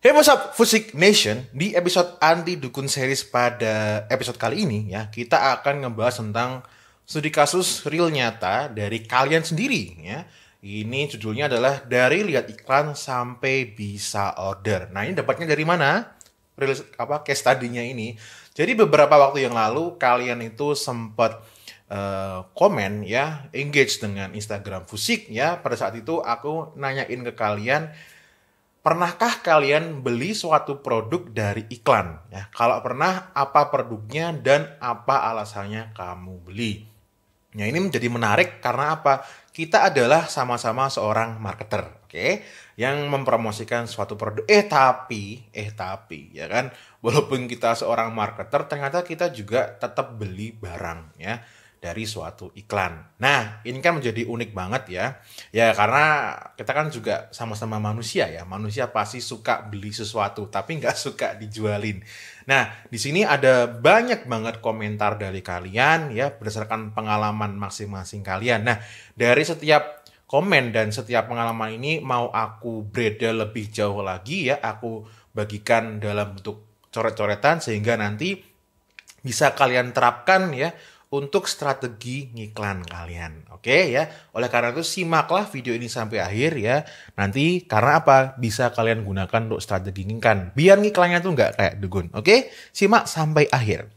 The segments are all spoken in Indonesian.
Hey, what's up, Fusik Nation? Di episode Anti Dukun Series pada episode kali ini ya, kita akan ngebahas tentang studi kasus real nyata dari kalian sendiri ya. Ini judulnya adalah dari lihat iklan sampai bisa order. Nah, ini dapatnya dari mana? Case study-nya ini. Jadi beberapa waktu yang lalu kalian itu sempat komen ya, engage dengan Instagram Fusik ya. Pada saat itu aku nanyain ke kalian, pernahkah kalian beli suatu produk dari iklan? Ya, kalau pernah, apa produknya dan apa alasannya kamu beli? Nah, ini menjadi menarik karena apa? Kita adalah sama-sama seorang marketer, oke? Yang mempromosikan suatu produk. Tapi, ya kan? Walaupun kita seorang marketer, ternyata kita juga tetap beli barang, ya, dari suatu iklan. Nah, ini kan menjadi unik banget ya. Ya, karena kita kan juga sama-sama manusia ya. Manusia pasti suka beli sesuatu, tapi nggak suka dijualin. Nah, di sini ada banyak banget komentar dari kalian ya, berdasarkan pengalaman masing-masing kalian. Nah, dari setiap komen dan setiap pengalaman ini mau aku bredel lebih jauh lagi ya, aku bagikan dalam bentuk coret-coretan sehingga nanti bisa kalian terapkan ya untuk strategi ngiklan kalian. Oke ya. Oleh karena itu simaklah video ini sampai akhir ya. Nanti karena apa? Bisa kalian gunakan untuk strategi ngiklan. Biar ngiklannya tuh nggak kayak dukun. Oke? Simak sampai akhir.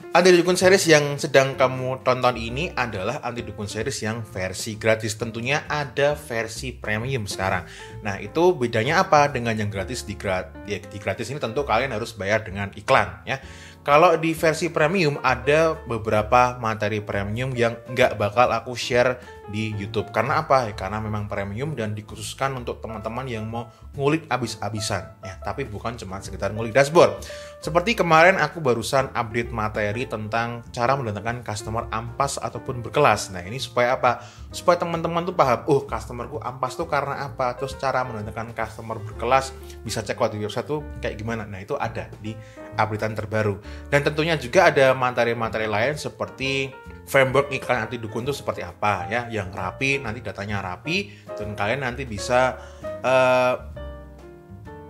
Anti Dukun Series yang sedang kamu tonton ini adalah Anti Dukun Series yang versi gratis. Tentunya ada versi premium sekarang. Nah, itu bedanya apa dengan yang gratis? Di gratis ini tentu kalian harus bayar dengan iklan ya. Kalau di versi premium ada beberapa materi premium yang nggak bakal aku share di YouTube. Karena apa? Karena memang premium dan dikhususkan untuk teman-teman yang mau ngulik abis-abisan. Ya, tapi bukan cuma sekedar ngulik dashboard. Seperti kemarin aku barusan update materi tentang cara mendatangkan customer ampas ataupun berkelas. Nah, ini supaya apa? Supaya teman-teman tuh paham, customerku ampas tuh karena apa? Terus cara mendatangkan customer berkelas bisa cek di website tuh kayak gimana. Nah, itu ada di updatean terbaru. Dan tentunya juga ada materi-materi lain seperti framework iklan anti dukun itu seperti apa ya, yang rapi, nanti datanya rapi dan kalian nanti bisa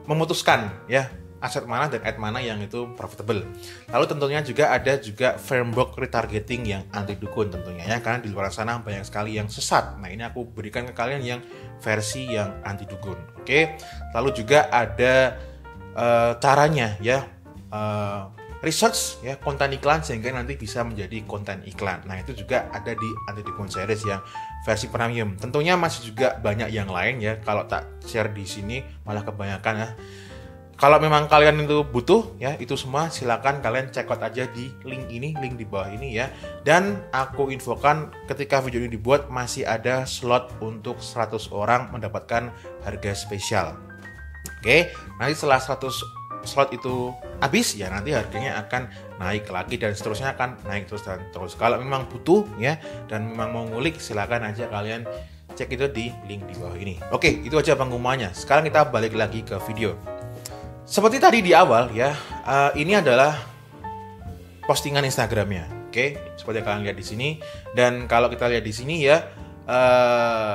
memutuskan ya aset mana dan ad mana yang itu profitable. Lalu tentunya juga ada framework retargeting yang anti dukun tentunya ya, karena di luar sana banyak sekali yang sesat. Nah, ini aku berikan ke kalian yang versi yang anti dukun. Oke. Lalu juga ada caranya ya, research ya konten iklan sehingga nanti bisa menjadi konten iklan. Nah, itu juga ada di Anti Dukun Series yang versi premium. Tentunya masih juga banyak yang lain ya. Kalau tak share di sini malah kebanyakan ya. Kalau memang kalian itu butuh ya itu semua, silakan kalian check out aja di link di bawah ini ya. Dan aku infokan ketika video ini dibuat masih ada slot untuk 100 orang mendapatkan harga spesial. Oke, nanti setelah 100 slot itu habis ya nanti harganya akan naik lagi dan seterusnya akan naik terus dan terus. Kalau memang butuh ya dan memang mau ngulik, silakan aja kalian cek itu di link di bawah ini. Oke, itu aja pengumumannya. Sekarang kita balik lagi ke video. Seperti tadi di awal ya, ini adalah postingan Instagramnya. Oke, seperti kalian lihat di sini. Dan kalau kita lihat di sini ya,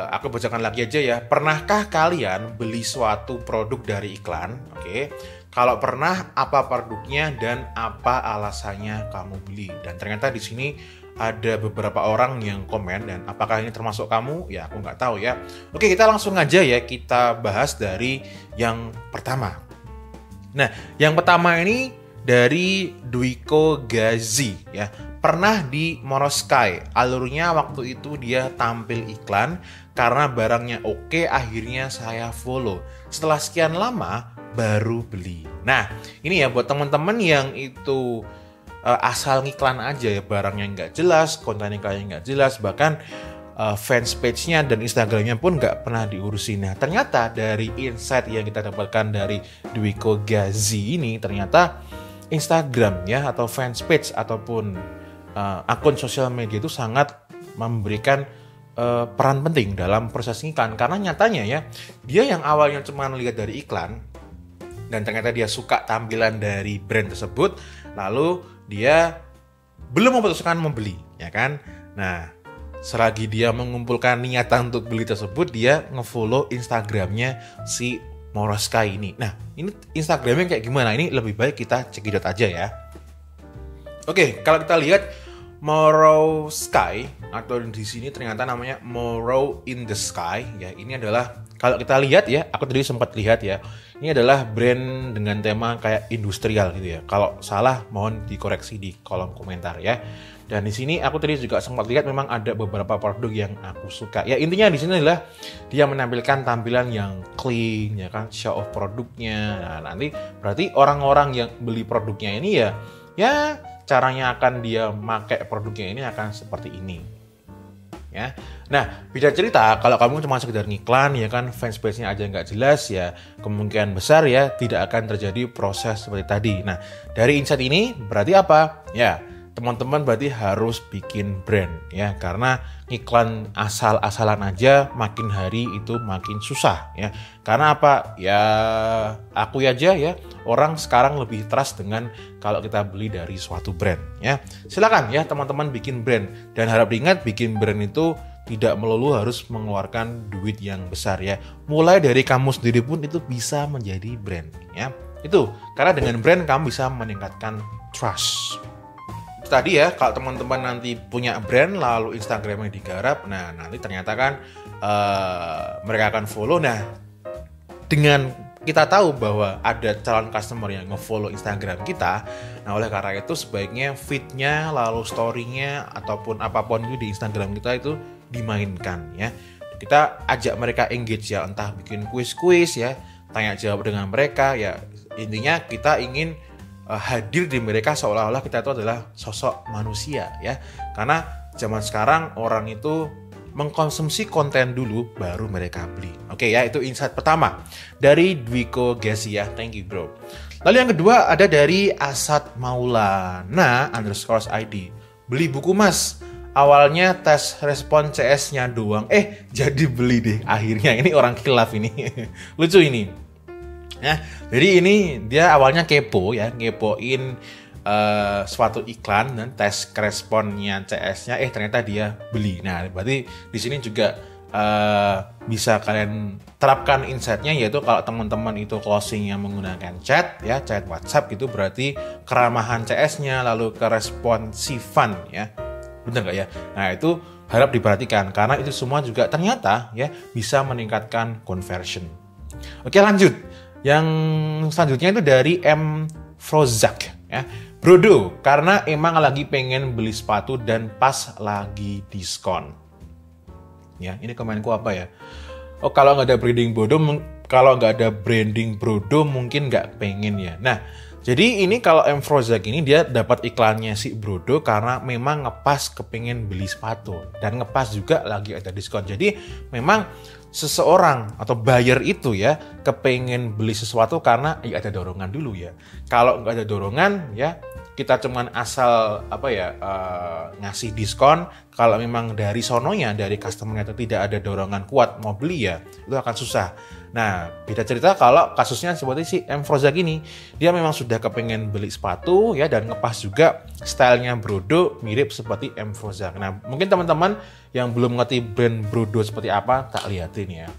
aku bacakan lagi aja ya. Pernahkah kalian beli suatu produk dari iklan? Oke. Kalau pernah, apa produknya dan apa alasannya kamu beli? Dan ternyata di sini ada beberapa orang yang komen, dan apakah ini termasuk kamu? Ya, aku nggak tahu ya. Oke, kita langsung aja ya, kita bahas dari yang pertama. Nah, yang pertama ini dari Dwiko Gazi ya. Pernah di Morosky. Alurnya waktu itu dia tampil iklan karena barangnya oke, akhirnya saya follow. Setelah sekian lama baru beli. Nah, ini ya buat teman-teman yang itu asal ngiklan aja ya, barangnya nggak jelas, kontennya kayak nggak jelas, bahkan fans page-nya dan Instagramnya pun nggak pernah diurusin. Nah, ternyata dari insight yang kita dapatkan dari Dwiko Gazi ini, ternyata Instagram ya atau fans page ataupun akun sosial media itu sangat memberikan peran penting dalam proses iklan. Karena nyatanya ya, dia yang awalnya cuma lihat dari iklan dan ternyata dia suka tampilan dari brand tersebut, lalu dia belum memutuskan membeli, ya kan? Nah, selagi dia mengumpulkan niatan untuk beli tersebut, dia ngefollow Instagramnya si Morosky ini. Nah, ini Instagramnya kayak gimana? Ini lebih baik kita cekidot aja ya. Oke, kalau kita lihat Morosky atau di sini ternyata namanya Moro in the Sky ya. Ini adalah kalau kita lihat ya, aku tadi sempat lihat ya. Ini adalah brand dengan tema kayak industrial gitu ya. Kalau salah mohon dikoreksi di kolom komentar ya. Dan di sini aku tadi juga sempat lihat memang ada beberapa produk yang aku suka. Ya intinya di sini adalah dia menampilkan tampilan yang clean ya kan, show off produknya. Nah, nanti berarti orang-orang yang beli produknya ini ya caranya akan dia pakai produknya ini akan seperti ini. Ya. Nah, beda cerita kalau kamu cuma sekedar ngiklan ya kan, fanspage-nya aja nggak jelas ya, kemungkinan besar ya tidak akan terjadi proses seperti tadi. Nah, dari insight ini berarti apa? Ya, teman-teman berarti harus bikin brand ya, karena iklan asal-asalan aja makin hari itu makin susah ya. Karena apa? Ya aku aja ya, orang sekarang lebih trust dengan kalau kita beli dari suatu brand ya. Silakan ya teman-teman bikin brand, dan harap diingat bikin brand itu tidak melulu harus mengeluarkan duit yang besar ya. Mulai dari kamu sendiri pun itu bisa menjadi brand ya. Itu karena dengan brand kamu bisa meningkatkan trust. Tadi ya, kalau teman-teman nanti punya brand lalu Instagramnya digarap, nah nanti ternyata kan mereka akan follow. Nah, dengan kita tahu bahwa ada calon customer yang nge-follow Instagram kita, nah oleh karena itu sebaiknya feed-nya lalu story-nya ataupun apapun itu di Instagram kita itu dimainkan ya. Kita ajak mereka engage ya, entah bikin kuis-kuis ya, tanya jawab dengan mereka ya. Intinya kita ingin hadir di mereka seolah-olah kita itu adalah sosok manusia ya. Karena zaman sekarang orang itu mengkonsumsi konten dulu baru mereka beli. Oke ya, itu insight pertama dari Dwiko Gesi ya. Thank you bro. Lalu yang kedua ada dari Asad Maulana _ID. Beli buku mas. Awalnya tes respon CS-nya doang. Jadi beli deh akhirnya. Ini orang khilaf ini. Lucu ini. Ya, jadi ini dia awalnya kepo ya, ngepoin suatu iklan dan tes responnya CS-nya, ternyata dia beli. Nah, berarti di sini juga bisa kalian terapkan insight-nya, yaitu kalau teman-teman itu closing-nya menggunakan chat ya, chat WhatsApp gitu, berarti keramahan CS-nya lalu keresponsifan ya. Benar nggak ya? Nah, itu harap diperhatikan karena itu semua juga ternyata ya bisa meningkatkan conversion. Oke, lanjut. Yang selanjutnya itu dari M. Frozak ya. Brodo, karena emang lagi pengen beli sepatu dan pas lagi diskon. Ya, ini komenku apa ya? Oh, kalau nggak ada branding Brodo mungkin nggak pengen ya. Nah, jadi ini kalau M. Frozak ini dia dapat iklannya si Brodo karena memang ngepas kepengen beli sepatu dan ngepas juga lagi ada diskon. Jadi memang seseorang atau buyer itu ya kepengen beli sesuatu karena ya ada dorongan dulu ya. Kalau nggak ada dorongan ya kita cuman asal ngasih diskon, kalau memang dari sononya dari customer itu tidak ada dorongan kuat mau beli ya itu akan susah. Nah, beda cerita kalau kasusnya seperti si M. Frozak ini, dia memang sudah kepengen beli sepatu ya dan ngepas juga stylenya Brodo mirip seperti M. Frozak. Nah, mungkin teman-teman yang belum ngerti brand Brodo seperti apa, tak liatin ya.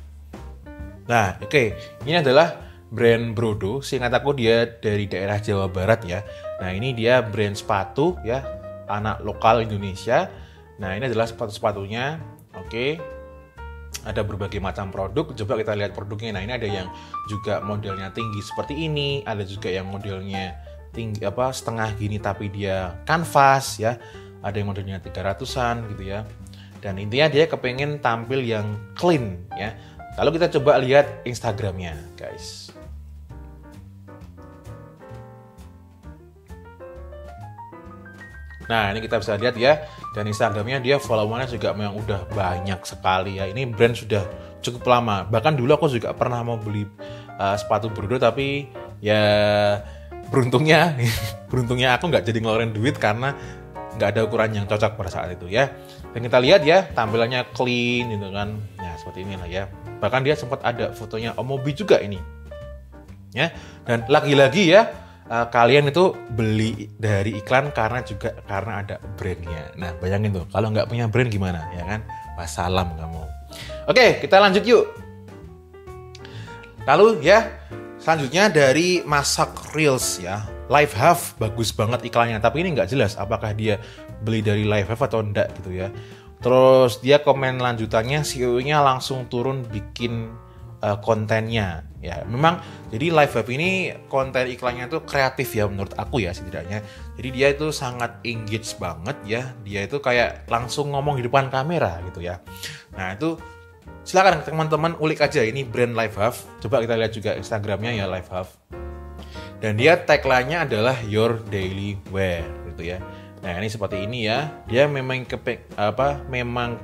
Nah, oke, ini adalah brand Brodo, seingat aku dia dari daerah Jawa Barat ya. Nah, ini dia brand sepatu ya, anak lokal Indonesia. Nah, ini adalah sepatu-sepatunya. Oke. Ada berbagai macam produk, coba kita lihat produknya. Nah, ini ada yang juga modelnya tinggi seperti ini, ada juga yang modelnya tinggi setengah gini tapi dia kanvas ya. Ada yang modelnya 300-an gitu ya. Dan intinya dia kepengen tampil yang clean ya. Lalu kita coba lihat Instagramnya, guys. Nah, ini kita bisa lihat ya. Dan Instagramnya dia followernya juga memang udah banyak sekali ya. Ini brand sudah cukup lama. Bahkan dulu aku juga pernah mau beli sepatu Brodo, tapi ya beruntungnya aku nggak jadi ngeluarin duit karena nggak ada ukuran yang cocok pada saat itu ya. Dan kita lihat ya tampilannya clean gitu kan. Nah, seperti inilah ya. Bahkan dia sempat ada fotonya Omobi juga ini. Ya. Dan lagi-lagi ya kalian itu beli dari iklan karena ada brandnya. Nah, bayangin tuh, kalau nggak punya brand gimana, ya kan? Wassalam kamu. Oke, kita lanjut yuk. Lalu ya, selanjutnya dari masak reels ya. Livehub bagus banget iklannya, tapi ini nggak jelas apakah dia beli dari Livehub atau enggak gitu ya. Terus dia komen lanjutannya, CEO-nya langsung turun bikin kontennya ya. Memang jadi Livehub ini konten iklannya tuh kreatif ya menurut aku ya setidaknya. Jadi dia itu sangat engage banget ya. Dia itu kayak langsung ngomong di depan kamera gitu ya. Nah itu silakan teman-teman ulik aja ini brand Livehub. Coba kita lihat juga Instagramnya ya Livehub. Dan dia tagline-nya adalah Your Daily Wear gitu ya. Nah ini seperti ini ya. Dia memang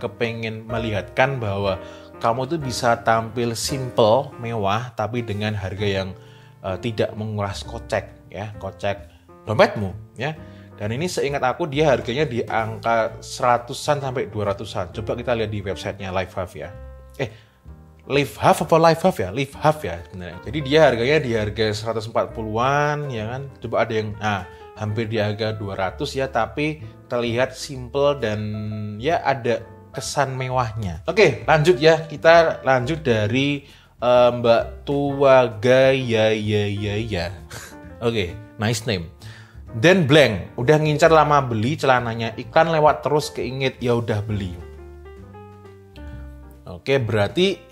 kepengen melihatkan bahwa kamu tuh bisa tampil simple, mewah, tapi dengan harga yang tidak menguras kocek dompetmu ya. Dan ini seingat aku dia harganya di angka 100-an sampai 200-an. Coba kita lihat di websitenya Livehub ya. Livehub apa Livehub ya? Livehub ya sebenarnya. Jadi dia harganya di harga 140-an ya kan. Coba ada yang hampir di harga 200 ya, tapi terlihat simple dan ya ada kesan mewahnya. Oke, lanjut ya. Kita lanjut dari Mbak Tua Gaya ya. Oke, nice name. Dan blank, udah ngincar lama beli celananya, iklan lewat terus keinget, ya udah beli. Oke, berarti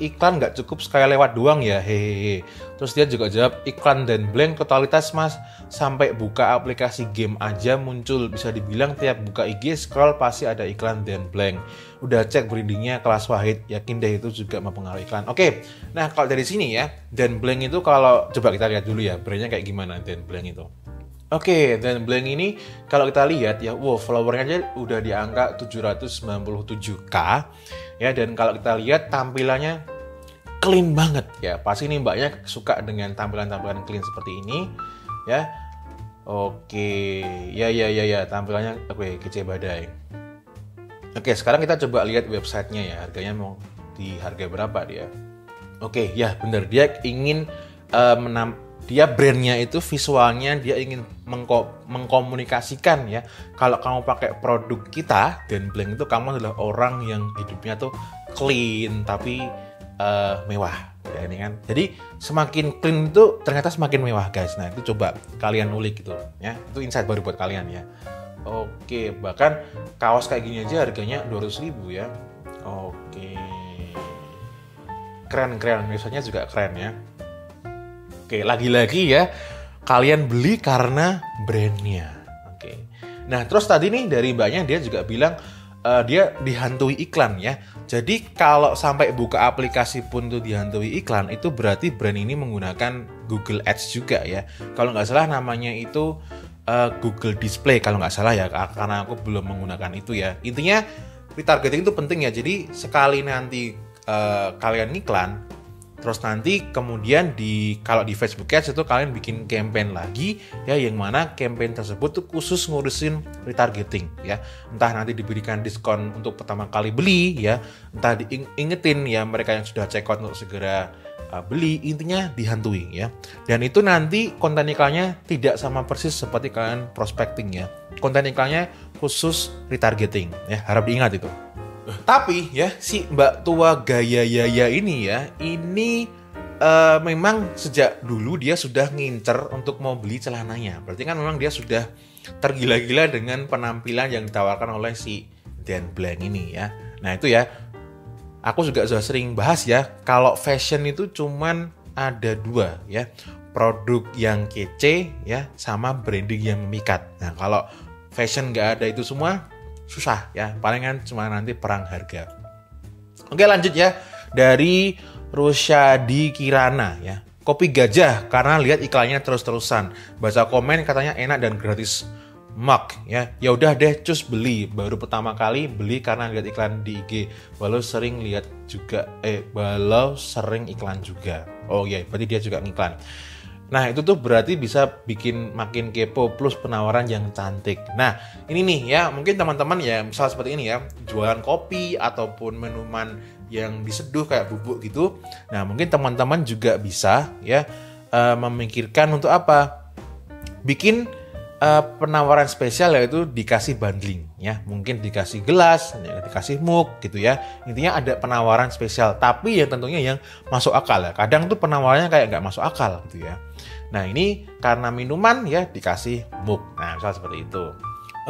iklan nggak cukup sekali lewat doang ya, hehehe. Terus dia juga jawab, iklan dan blank totalitas mas, sampai buka aplikasi game aja muncul. Bisa dibilang tiap buka IG scroll pasti ada iklan dan blank. Udah cek brandingnya kelas Wahid, yakin deh itu juga mempengaruhi iklan. Oke, nah kalau dari sini ya, dan blank itu kalau coba kita lihat dulu ya, brandnya kayak gimana dan blank itu. Oke, dan blank ini kalau kita lihat ya, wow, followernya aja udah di angka 797k ya, dan kalau kita lihat tampilannya clean banget ya. Pasti ini mbaknya suka dengan tampilan-tampilan clean seperti ini ya. Oke, ya tampilannya oke, kece badai. Oke, sekarang kita coba lihat websitenya ya, harganya mau di harga berapa dia. Oke, ya bener, dia ingin dia brandnya itu visualnya dia ingin mengkomunikasikan ya, kalau kamu pakai produk kita dan blank itu kamu adalah orang yang hidupnya tuh clean tapi mewah ya ini kan. Jadi semakin clean itu ternyata semakin mewah guys. Nah itu coba kalian ulik gitu ya, itu insight baru buat kalian ya. Oke, bahkan kaos kayak gini aja harganya 200.000 ya. Oke, keren, biasanya juga keren ya. Oke, lagi-lagi ya, kalian beli karena brandnya. Oke. Nah, terus tadi nih dari mbaknya dia juga bilang dia dihantui iklan ya. Jadi kalau sampai buka aplikasi pun tuh dihantui iklan, itu berarti brand ini menggunakan Google Ads juga ya. Kalau nggak salah namanya itu Google Display kalau nggak salah ya, karena aku belum menggunakan itu ya. Intinya retargeting itu penting ya. Jadi sekali nanti kalian iklan, terus nanti kemudian kalau di Facebook Ads itu kalian bikin campaign lagi ya, yang mana campaign tersebut tuh khusus ngurusin retargeting ya. Entah nanti diberikan diskon untuk pertama kali beli ya, entah diingetin ya mereka yang sudah check out untuk segera beli, intinya dihantui ya. Dan itu nanti konten iklannya tidak sama persis seperti kalian prospecting ya. Konten iklannya khusus retargeting ya, harap diingat itu. Tapi ya si Mbak Tua Gaya ini ya, ini memang sejak dulu dia sudah ngincer untuk mau beli celananya. Berarti kan memang dia sudah tergila-gila dengan penampilan yang ditawarkan oleh si Dan Blank ini ya. Nah itu ya, aku juga sudah sering bahas ya, kalau fashion itu cuman ada dua ya, produk yang kece ya, sama branding yang memikat. Nah kalau fashion nggak ada itu semua, susah ya, palingan cuma nanti perang harga. Oke lanjut ya, dari Rusyadi Kirana ya, kopi gajah karena lihat iklannya terus-terusan, baca komen katanya enak dan gratis mug ya. Ya udah deh cus beli, baru pertama kali beli karena lihat iklan di IG, walau sering sering iklan juga. Oh iya, berarti dia juga ngiklan. Nah itu tuh berarti bisa bikin makin kepo plus penawaran yang cantik. Nah ini nih ya, mungkin teman-teman ya misal seperti ini ya, jualan kopi ataupun minuman yang diseduh kayak bubuk gitu. Nah mungkin teman-teman juga bisa ya memikirkan untuk apa? Bikin penawaran spesial, yaitu dikasih bundling ya, mungkin dikasih gelas, dikasih mug gitu ya. Intinya ada penawaran spesial, tapi yang tentunya yang masuk akal ya. Kadang tuh penawarannya kayak nggak masuk akal gitu ya. Nah ini karena minuman ya dikasih mug. Nah misal seperti itu.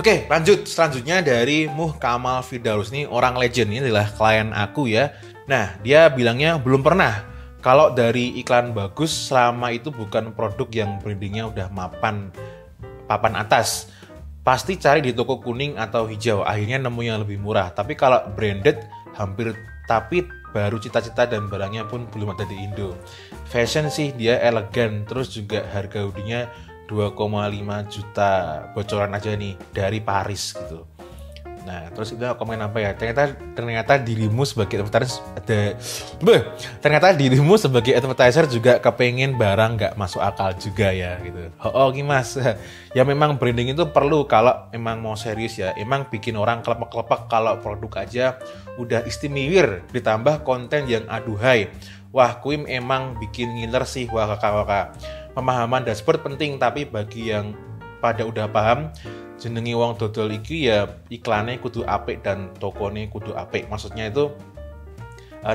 Oke, lanjut. Selanjutnya dari Muh Kamal Firdaus, ini orang legend, ini adalah klien aku ya. Nah dia bilangnya belum pernah kalau dari iklan bagus selama itu bukan produk yang brandingnya udah papan atas. Pasti cari di toko kuning atau hijau, akhirnya nemu yang lebih murah. Tapi kalau branded hampir, tapi baru cita-cita dan barangnya pun belum ada di Indo. Fashion sih dia elegan, terus juga harga hoodie-nya 2,5 juta bocoran aja nih dari Paris gitu. Nah, terus itu komen apa ya? Ternyata dirimu sebagai advertiser juga kepengen barang nggak masuk akal juga ya gitu. Oh Mas, ya memang branding itu perlu kalau emang mau serius ya. Emang bikin orang kelepek-kelepek kalau produk aja udah istimewir, ditambah konten yang aduhai. Wah, kuim emang bikin ngiler sih, wah kakak-kakak. Pemahaman dashboard penting, tapi bagi yang pada udah paham, jenengi wong dodol iki ya iklannya kudu apik dan tokonya kudu apik. Maksudnya itu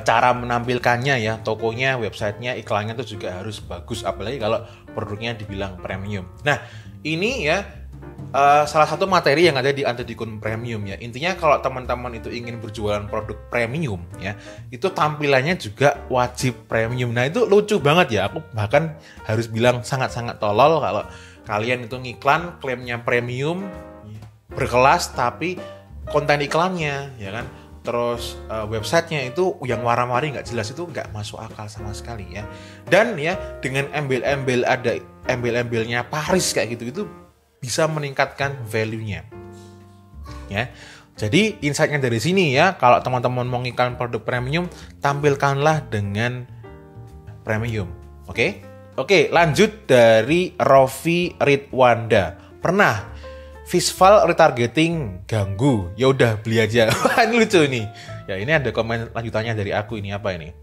cara menampilkannya ya, tokonya, websitenya, iklannya itu juga harus bagus, apalagi kalau produknya dibilang premium. Nah ini ya salah satu materi yang ada di Antidukun Premium ya. Intinya kalau teman-teman itu ingin berjualan produk premium ya, itu tampilannya juga wajib premium. Nah itu lucu banget ya, aku bahkan harus bilang sangat-sangat tolol kalau kalian itu ngiklan klaimnya premium, berkelas, tapi konten iklannya ya kan, terus websitenya itu yang warna-warni nggak jelas, itu nggak masuk akal sama sekali ya. Dan ya dengan embel-embel, ada embel-embelnya Paris kayak gitu, itu bisa meningkatkan value-nya ya. Jadi insight-nya dari sini ya, kalau teman-teman mau ngiklan produk premium, tampilkanlah dengan premium. Oke, lanjut dari Rofi Ridwanda. Pernah visual retargeting ganggu? Ya udah beli aja. Wah, ini lucu nih. Ya ini ada komen lanjutannya dari aku, ini apa ini?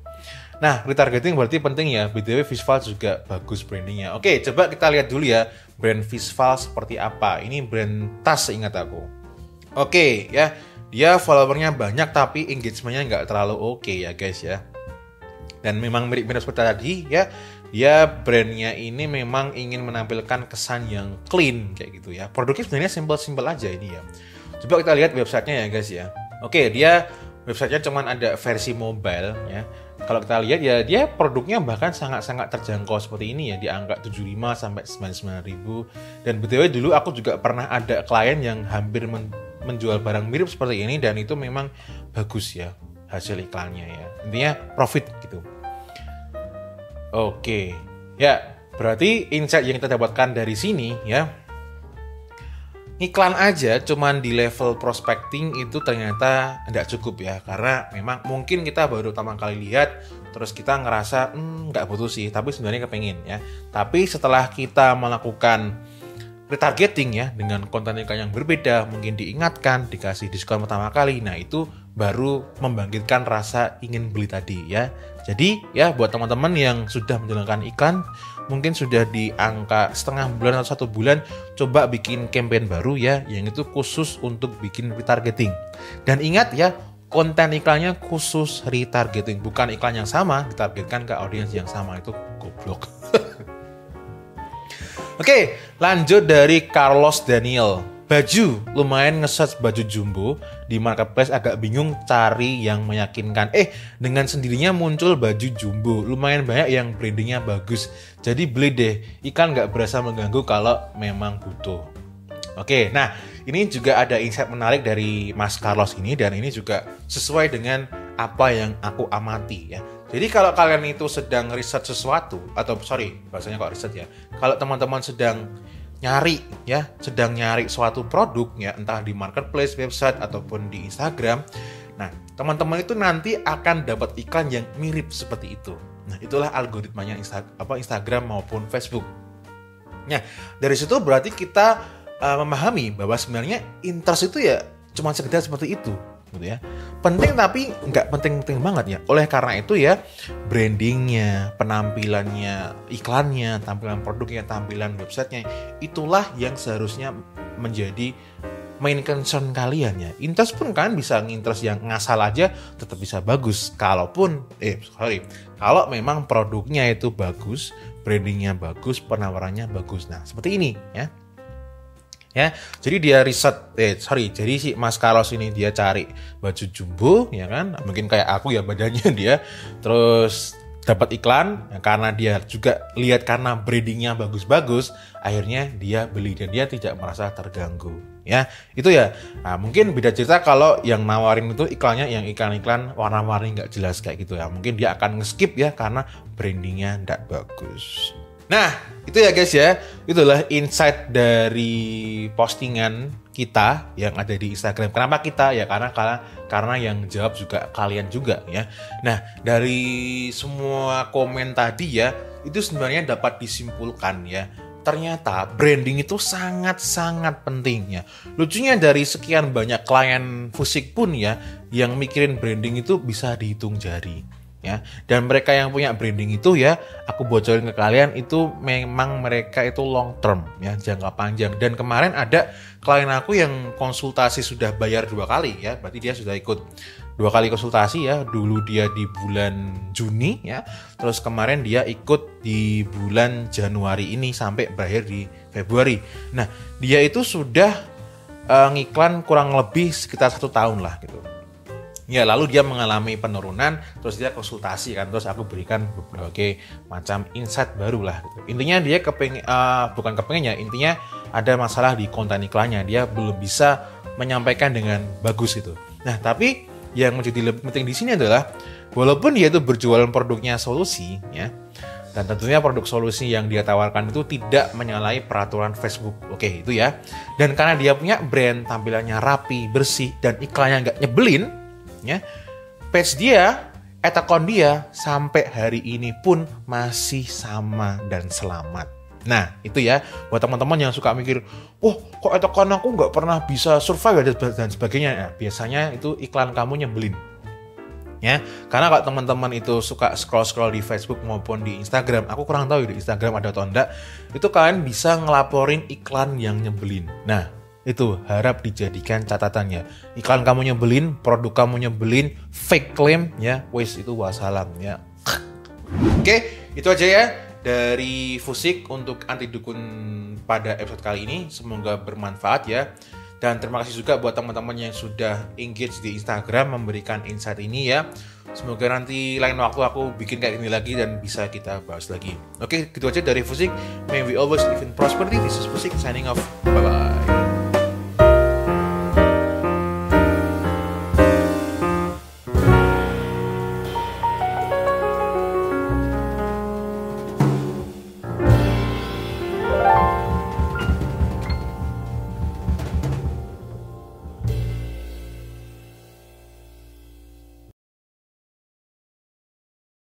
Nah, retargeting berarti penting ya. BTW visual juga bagus brandingnya. Oke, coba kita lihat dulu ya brand visual seperti apa. Ini brand tas, ingat aku. Oke ya, dia followernya banyak tapi engagementnya nggak terlalu oke ya guys ya. Dan memang mirip-mirip seperti tadi ya. Dia brandnya ini memang ingin menampilkan kesan yang clean kayak gitu ya. Produknya sebenarnya simple-simple aja ini ya. Coba kita lihat websitenya ya guys ya. Oke, dia websitenya cuman ada versi mobile ya. Kalau kita lihat ya, dia produknya bahkan sangat-sangat terjangkau seperti ini ya, di angka 75 sampai 99 ribu. Dan BTW dulu aku juga pernah ada klien yang hampir menjual barang mirip seperti ini, dan itu memang bagus ya hasil iklannya ya. Intinya profit gitu. Oke, ya berarti insight yang kita dapatkan dari sini ya, iklan aja cuman di level prospecting itu ternyata tidak cukup ya, karena memang mungkin kita baru pertama kali lihat, terus kita ngerasa nggak butuh sih, tapi sebenarnya kepengen ya. Tapi setelah kita melakukan retargeting ya dengan konten iklan yang berbeda, mungkin diingatkan, dikasih diskon pertama kali, nah itu baru membangkitkan rasa ingin beli tadi ya. Jadi ya buat teman-teman yang sudah menjalankan iklan, mungkin sudah di angka setengah bulan atau 1 bulan, coba bikin campaign baru ya, yang itu khusus untuk bikin retargeting. Dan ingat ya, konten iklannya khusus retargeting, bukan iklan yang sama ditargetkan ke audiens yang sama, itu goblok. Oke, lanjut dari Carlos Daniel. Baju, lumayan nge-search baju jumbo di marketplace, agak bingung cari yang meyakinkan. Dengan sendirinya muncul baju jumbo, lumayan banyak yang brandingnya bagus. Jadi beli deh, iklan nggak berasa mengganggu kalau memang butuh. Oke, nah ini juga ada insight menarik dari Mas Carlos ini, dan ini juga sesuai dengan apa yang aku amati ya. Jadi kalau kalian itu sedang riset sesuatu, atau bahasanya kok riset ya, kalau teman-teman sedang nyari suatu produk ya, entah di marketplace, website, ataupun di Instagram, nah teman-teman itu nanti akan dapat iklan yang mirip seperti itu. Nah itulah algoritmanya Instagram maupun Facebook. Nah dari situ berarti kita memahami bahwa sebenarnya interest itu ya cuma sekedar seperti itu. gitu ya. Penting tapi nggak penting-penting banget ya. Oleh karena itu ya, brandingnya, penampilannya, iklannya, tampilan produknya, tampilan websitenya, itulah yang seharusnya menjadi main concern kalian ya. Interest pun kan bisa nginterest yang ngasal aja tetap bisa bagus. Kalau memang produknya itu bagus, brandingnya bagus, penawarannya bagus. Nah, seperti ini ya. Ya, jadi dia riset, jadi si Mas Carlos ini dia cari baju jumbo, ya kan, mungkin kayak aku ya badannya dia, terus dapat iklan, ya, karena dia juga lihat karena brandingnya bagus-bagus, akhirnya dia beli dan dia tidak merasa terganggu, ya, itu ya. Nah, mungkin beda cerita kalau yang nawarin itu iklannya yang iklan-iklan warna-warni nggak jelas kayak gitu ya, mungkin dia akan nge-skip ya karena brandingnya nggak bagus. Nah, itu ya guys ya, itulah insight dari postingan kita yang ada di Instagram. Kenapa kita? Ya karena yang jawab juga kalian juga ya. Nah, dari semua komen tadi ya, itu sebenarnya dapat disimpulkan ya. Ternyata branding itu sangat-sangat penting ya. Lucunya dari sekian banyak klien Fusik pun ya, yang mikirin branding itu bisa dihitung jari. Ya, dan mereka yang punya branding itu ya, aku bocorin ke kalian itu memang mereka itu long term ya, jangka panjang. Dan kemarin ada klien aku yang konsultasi sudah bayar 2 kali ya, berarti dia sudah ikut 2 kali konsultasi ya. Dulu dia di bulan Juni ya, terus kemarin dia ikut di bulan Januari ini sampai berakhir di Februari. Nah, dia itu sudah ngiklan kurang lebih sekitar 1 tahun lah gitu. Ya, lalu dia mengalami penurunan, terus dia konsultasi kan, terus aku berikan berbagai macam insight baru lah gitu. Intinya dia bukan kepengennya, intinya ada masalah di konten iklannya, dia belum bisa menyampaikan dengan bagus gitu. Nah, tapi yang menjadi lebih penting di sini adalah walaupun dia itu berjualan produknya solusi ya, dan tentunya produk solusi yang dia tawarkan itu tidak menyalahi peraturan Facebook. Oke, itu ya. Dan karena dia punya brand, tampilannya rapi, bersih, dan iklannya nggak nyebelin, ya, page dia, account dia sampai hari ini pun masih sama dan selamat. Nah, itu ya, buat teman-teman yang suka mikir, kok account aku nggak pernah bisa survive dan sebagainya. Nah, biasanya itu iklan kamu nyebelin. Ya, karena kalau teman-teman itu suka scroll di Facebook maupun di Instagram, aku kurang tahu di Instagram ada atau enggak, itu kalian bisa ngelaporin iklan yang nyebelin. Nah, itu harap dijadikan catatannya. Iklan kamu nyebelin, produk kamu nyebelin, fake claim ya, wes itu wassalam ya. Oke, itu aja ya dari Fusik untuk anti dukun pada episode kali ini. Semoga bermanfaat ya. Dan terima kasih juga buat teman-teman yang sudah engage di Instagram memberikan insight ini ya. Semoga nanti lain waktu aku bikin kayak gini lagi dan bisa kita bahas lagi. Oke, gitu aja dari Fusik. May we always live in prosperity. This is Fusik signing off. Bye-bye.